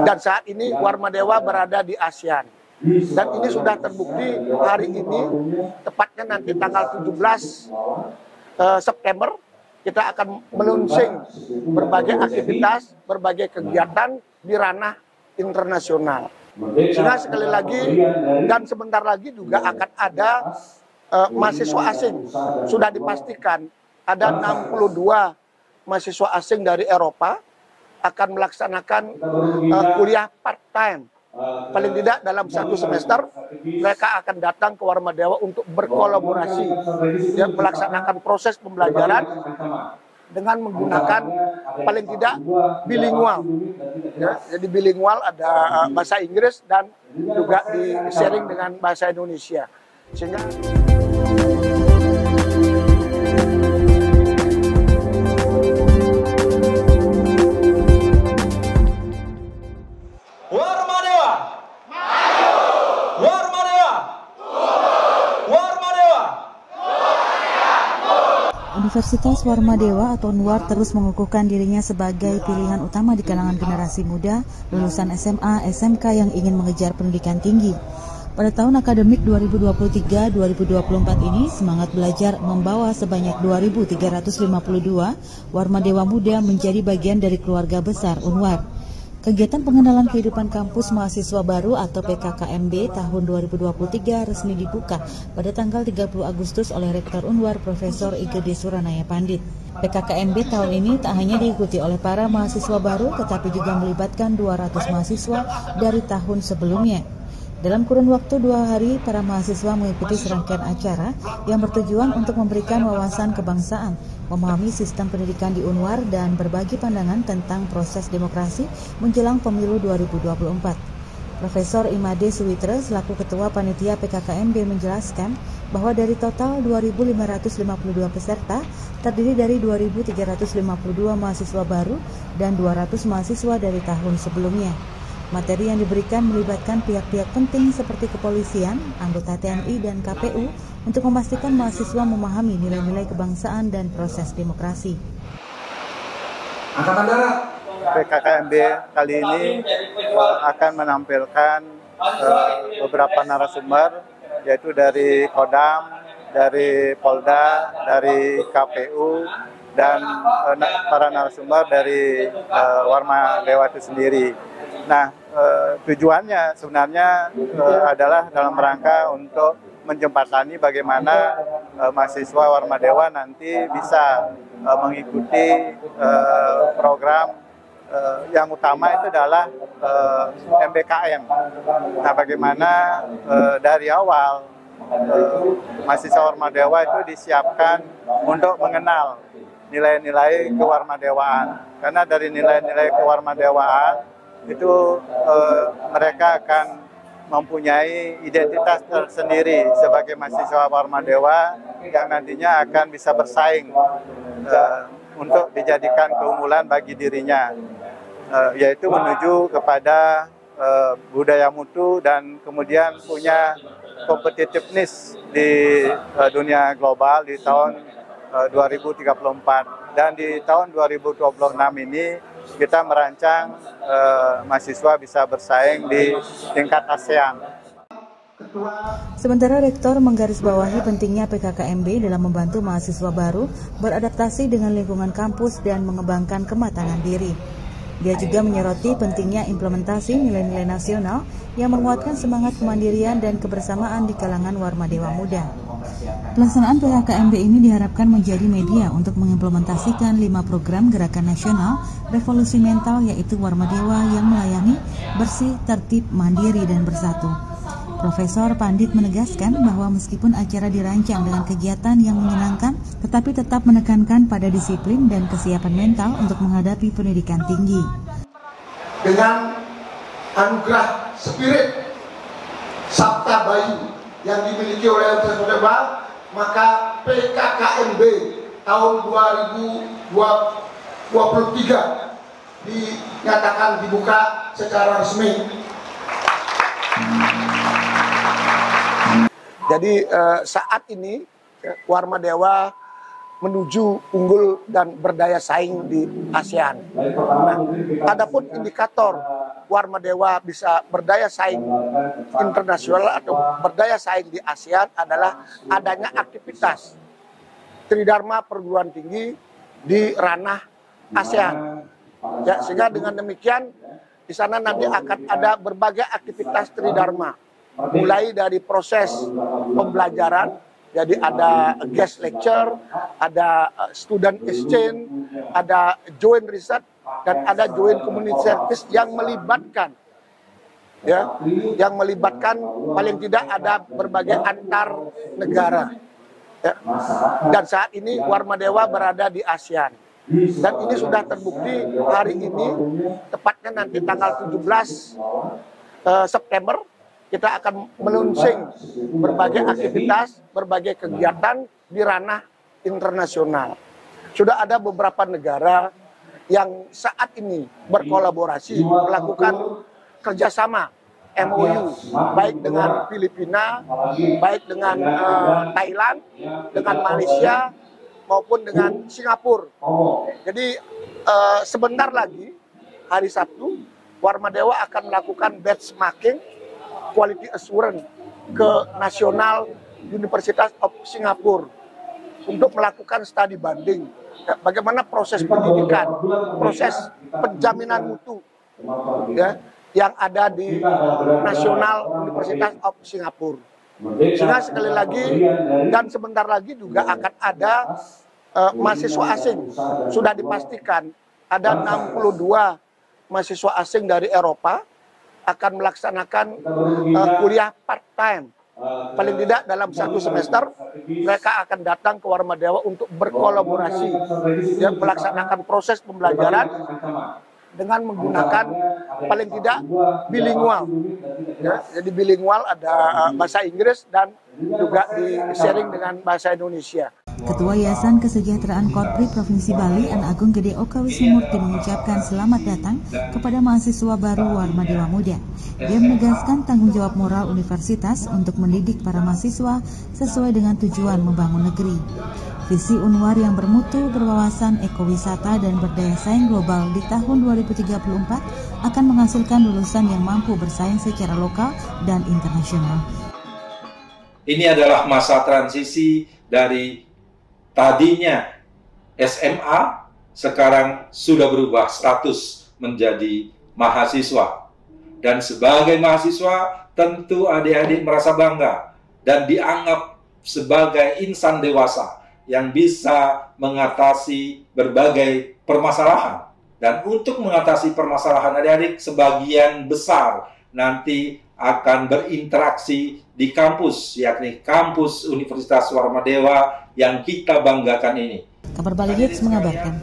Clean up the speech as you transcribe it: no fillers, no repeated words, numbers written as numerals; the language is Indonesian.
Dan saat ini Warmadewa berada di ASEAN. Dan ini sudah terbukti hari ini, tepatnya nanti tanggal 17 September, kita akan meluncing berbagai aktivitas, berbagai kegiatan di ranah internasional. Sehingga sekali lagi, dan sebentar lagi juga akan ada mahasiswa asing. Sudah dipastikan ada 62 mahasiswa asing dari Eropa akan melaksanakan kuliah part-time. Paling tidak dalam 1 semester mereka akan datang ke Warmadewa untuk berkolaborasi dan melaksanakan proses pembelajaran dengan menggunakan paling tidak bilingual. Ya, jadi bilingual ada bahasa Inggris dan juga di-sharing dengan bahasa Indonesia. Sehingga Universitas Warmadewa atau UNWAR terus mengukuhkan dirinya sebagai pilihan utama di kalangan generasi muda lulusan SMA, SMK yang ingin mengejar pendidikan tinggi. Pada tahun akademik 2023-2024 ini, semangat belajar membawa sebanyak 2.352 Warmadewa muda menjadi bagian dari keluarga besar UNWAR. Kegiatan pengenalan kehidupan kampus mahasiswa baru atau PKKMB tahun 2023 resmi dibuka pada tanggal 30 Agustus oleh Rektor UNWAR Profesor Igede Suranaya Pandit. PKKMB tahun ini tak hanya diikuti oleh para mahasiswa baru tetapi juga melibatkan 200 mahasiswa dari tahun sebelumnya. Dalam kurun waktu 2 hari, para mahasiswa mengikuti serangkaian acara yang bertujuan untuk memberikan wawasan kebangsaan, memahami sistem pendidikan di UNWAR, dan berbagi pandangan tentang proses demokrasi menjelang pemilu 2024. Profesor Imade Suwitra selaku Ketua Panitia PKKMB menjelaskan bahwa dari total 2.552 peserta, terdiri dari 2.352 mahasiswa baru dan 200 mahasiswa dari tahun sebelumnya. Materi yang diberikan melibatkan pihak-pihak penting seperti kepolisian, anggota TNI, dan KPU untuk memastikan mahasiswa memahami nilai-nilai kebangsaan dan proses demokrasi. Angkatan Darat PKKMB kali ini akan menampilkan beberapa narasumber, yaitu dari Kodam, dari Polda, dari KPU, dan para narasumber dari Warmadewa itu sendiri. Nah, tujuannya sebenarnya adalah dalam rangka untuk menjembatani bagaimana mahasiswa Warmadewa nanti bisa mengikuti program yang utama itu adalah MBKM. Nah, bagaimana dari awal mahasiswa Warmadewa itu disiapkan untuk mengenal nilai-nilai kewarmadewaan. Karena dari nilai-nilai kewarmadewaan itu mereka akan mempunyai identitas tersendiri sebagai mahasiswa Warmadewa yang nantinya akan bisa bersaing untuk dijadikan keunggulan bagi dirinya, yaitu menuju kepada budaya mutu dan kemudian punya competitiveness di dunia global di tahun 2034. Dan di tahun 2026 ini kita merancang mahasiswa bisa bersaing di tingkat ASEAN. Sementara Rektor menggarisbawahi pentingnya PKKMB dalam membantu mahasiswa baru beradaptasi dengan lingkungan kampus dan mengembangkan kematangan diri. Dia juga menyoroti pentingnya implementasi nilai-nilai nasional yang menguatkan semangat kemandirian dan kebersamaan di kalangan Warmadewa muda. Pelaksanaan PKKMB ini diharapkan menjadi media untuk mengimplementasikan 5 program gerakan nasional revolusi mental, yaitu Warmadewa yang melayani bersih, tertib, mandiri, dan bersatu. Profesor Pandit menegaskan bahwa meskipun acara dirancang dengan kegiatan yang menyenangkan, tetapi tetap menekankan pada disiplin dan kesiapan mental untuk menghadapi pendidikan tinggi. Dengan anugerah spirit Sabta Bayu yang dimiliki oleh Warmadewa, maka PKKMB tahun 2023 dinyatakan dibuka secara resmi. Jadi saat ini Warmadewa menuju unggul dan berdaya saing di ASEAN. Nah, adapun indikator Warma Dewa bisa berdaya saing internasional atau berdaya saing di ASEAN adalah adanya aktivitas Tridharma perguruan tinggi di ranah ASEAN. Ya, sehingga dengan demikian di sana nanti akan ada berbagai aktivitas Tridharma, mulai dari proses pembelajaran, jadi ada guest lecture, ada student exchange, ada joint research, dan ada joint community service yang melibatkan, ya, yang melibatkan paling tidak ada berbagai antar negara. Ya. Dan saat ini Warma Dewa berada di ASEAN. Dan ini sudah terbukti hari ini, tepatnya nanti tanggal 17 September, kita akan meluncing berbagai aktivitas, berbagai kegiatan di ranah internasional. Sudah ada beberapa negara yang saat ini berkolaborasi, melakukan kerjasama MOU, baik dengan Filipina, baik dengan Thailand, dengan Malaysia, maupun dengan Singapura. Jadi sebentar lagi, hari Sabtu, Warma Dewa akan melakukan benchmarking quality assurance ke National University of Singapore untuk melakukan studi banding. Bagaimana proses pendidikan, proses penjaminan mutu, ya, yang ada di National University of Singapore. Sehingga sekali lagi dan sebentar lagi juga akan ada mahasiswa asing. Sudah dipastikan ada 62 mahasiswa asing dari Eropa akan melaksanakan kuliah part-time. Paling tidak dalam satu semester mereka akan datang ke Warma Dewa untuk berkolaborasi dan melaksanakan proses pembelajaran dengan menggunakan paling tidak bilingual. Ya, jadi bilingual ada bahasa Inggris dan juga di-sharing dengan bahasa Indonesia. Ketua Yayasan Kesejahteraan Korpri Provinsi Bali, An Agung Gede Oka Wisnumurti mengucapkan selamat datang kepada mahasiswa baru Warma Dewa Muda. Dia menegaskan tanggung jawab moral universitas untuk mendidik para mahasiswa sesuai dengan tujuan membangun negeri. Visi Unwar yang bermutu, berwawasan ekowisata dan berdaya saing global di tahun 2034 akan menghasilkan lulusan yang mampu bersaing secara lokal dan internasional. Ini adalah masa transisi dari tadinya SMA, sekarang sudah berubah status menjadi mahasiswa. Dan sebagai mahasiswa, tentu adik-adik merasa bangga dan dianggap sebagai insan dewasa yang bisa mengatasi berbagai permasalahan. Dan untuk mengatasi permasalahan adik-adik, sebagian besar nanti akan berinteraksi di kampus, yakni kampus Universitas Warma Dewa yang kita banggakan ini. Kabar Bali Hits mengabarkan.